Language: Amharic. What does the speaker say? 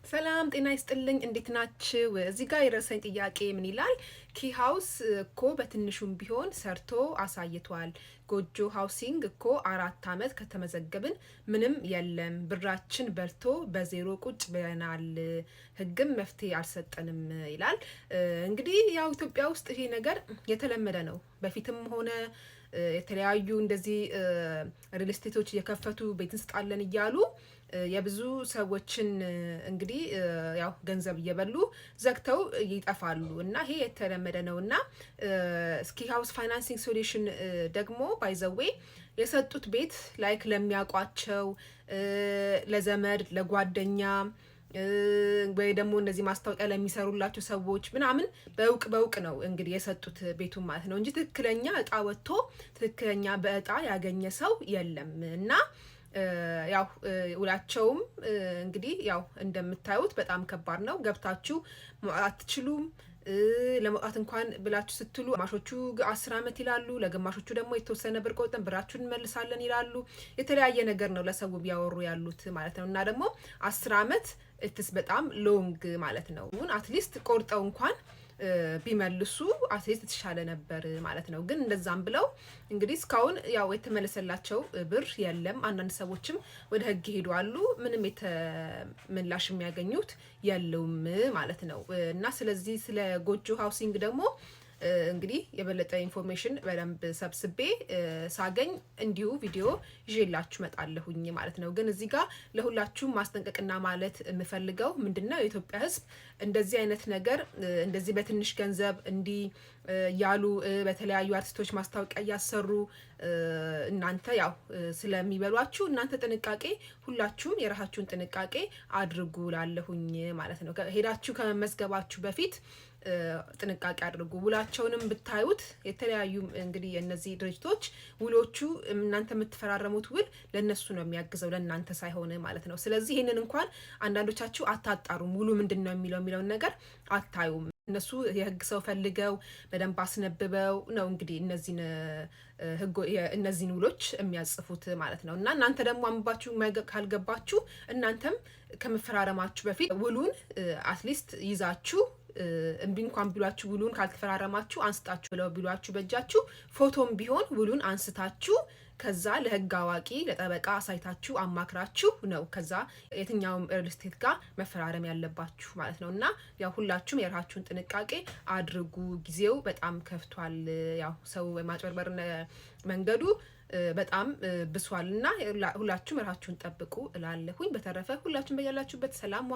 ሰላም ጤና ይስጥልኝ እንዴት ናችሁ? እዚህ ጋር የደረሰኝ ጥያቄ ምን ይላል? ኪ ሃውስ እኮ በትንሹም ቢሆን ሰርቶ አሳይቷል። ጎጆ ሃውሲንግ እኮ 4 ዓመት ከተመዘገብን ምንም የለም፣ ብራችን በልቶ በዜሮ ቁጭ ብለናል፣ ህግም መፍትሄ አልሰጠንም ይላል። እንግዲህ ያው ኢትዮጵያ ውስጥ ይሄ ነገር የተለመደ ነው። በፊትም ሆነ የተለያዩ እንደዚህ ሪል ስቴቶች እየከፈቱ ቤት እንስጣለን እያሉ የብዙ ሰዎችን እንግዲህ ያው ገንዘብ እየበሉ ዘግተው ይጠፋሉ እና ይሄ የተለመደ ነው እና ስኪ ሃውስ ፋይናንሲንግ ሶሉሽን ደግሞ ባይ ዘ ዌይ የሰጡት ቤት ላይክ ለሚያውቋቸው ለዘመድ ለጓደኛ ወይ ደግሞ እነዚህ ማስታወቂያ ለሚሰሩላቸው ሰዎች ምናምን በእውቅ ነው እንግዲህ የሰጡት ቤቱን ማለት ነው እንጂ ትክክለኛ እጣ ወጥቶ ትክክለኛ በእጣ ያገኘ ሰው የለም እና ያው ውላቸውም እንግዲህ ያው እንደምታዩት በጣም ከባድ ነው። ገብታችሁ መውጣት አትችሉም። ለመውጣት እንኳን ብላችሁ ስትሉ ግማሾቹ 10 ዓመት ይላሉ፣ ለግማሾቹ ደግሞ የተወሰነ ብር ቆጥተን ብራችሁን እንመልሳለን ይላሉ። የተለያየ ነገር ነው ለሰው ቢያወሩ ያሉት ማለት ነው እና ደግሞ 10 ዓመት እትስ በጣም ሎንግ ማለት ነው። አትሊስት ቆርጠው እንኳን ቢመልሱ አትሊስት የተሻለ ነበር ማለት ነው። ግን እንደዛም ብለው እንግዲህ እስካሁን ያው የተመለሰላቸው ብር የለም። አንዳንድ ሰዎችም ወደ ህግ ሄዱ አሉ። ምንም የተመላሽ የሚያገኙት የለውም ማለት ነው እና ስለዚህ ስለ ጎጆ ሃውሲንግ ደግሞ እንግዲህ የበለጠ ኢንፎርሜሽን በደንብ ሰብስቤ ሳገኝ እንዲሁ ቪዲዮ ይዤላችሁ መጣለሁኝ ማለት ነው። ግን እዚህ ጋር ለሁላችሁም ማስጠንቀቅና ማለት የምፈልገው ምንድነው የኢትዮጵያ ሕዝብ እንደዚህ አይነት ነገር እንደዚህ በትንሽ ገንዘብ እንዲህ ያሉ በተለያዩ አርቲስቶች ማስታወቂያ እያሰሩ እናንተ ያው ስለሚበሏችሁ እናንተ ጥንቃቄ ሁላችሁም የራሳችሁን ጥንቃቄ አድርጉ ላለሁኝ ማለት ነው። ሄዳችሁ ከመመዝገባችሁ በፊት ጥንቃቄ አድርጉ። ውላቸውንም ብታዩት የተለያዩ እንግዲህ የነዚህ ድርጅቶች ውሎቹ እናንተ የምትፈራረሙት ውል ለነሱ ነው የሚያግዘው ለእናንተ ሳይሆን ማለት ነው። ስለዚህ ይሄንን እንኳን አንዳንዶቻችሁ አታጣሩም። ውሉ ምንድነው የሚለውን ነገር አታዩም። እነሱ የህግ ሰው ፈልገው በደንብ አስነብበው ነው እንግዲህ እነዚህን ውሎች የሚያጽፉት ማለት ነው። እና እናንተ ደግሞ አንባችሁ ካልገባችሁ እናንተም ከመፈራረማችሁ በፊት ውሉን አትሊስት ይዛችሁ እምቢ እንኳን ቢሏችሁ ውሉን ካልተፈራረማችሁ አንስታችሁ ብለው ቢሏችሁ በእጃችሁ ፎቶም ቢሆን ውሉን አንስታችሁ ከዛ ለህግ አዋቂ ለጠበቃ አሳይታችሁ አማክራችሁ ነው ከዛ የትኛውም ሪል ስቴት ጋር መፈራረም ያለባችሁ ማለት ነው። እና ያው ሁላችሁም የራሳችሁን ጥንቃቄ አድርጉ። ጊዜው በጣም ከፍቷል። ያው ሰው ማጭበርበር መንገዱ በጣም ብሷልና ሁላችሁም የራሳችሁን ጠብቁ እላለሁኝ። በተረፈ ሁላችሁም በያላችሁበት ሰላም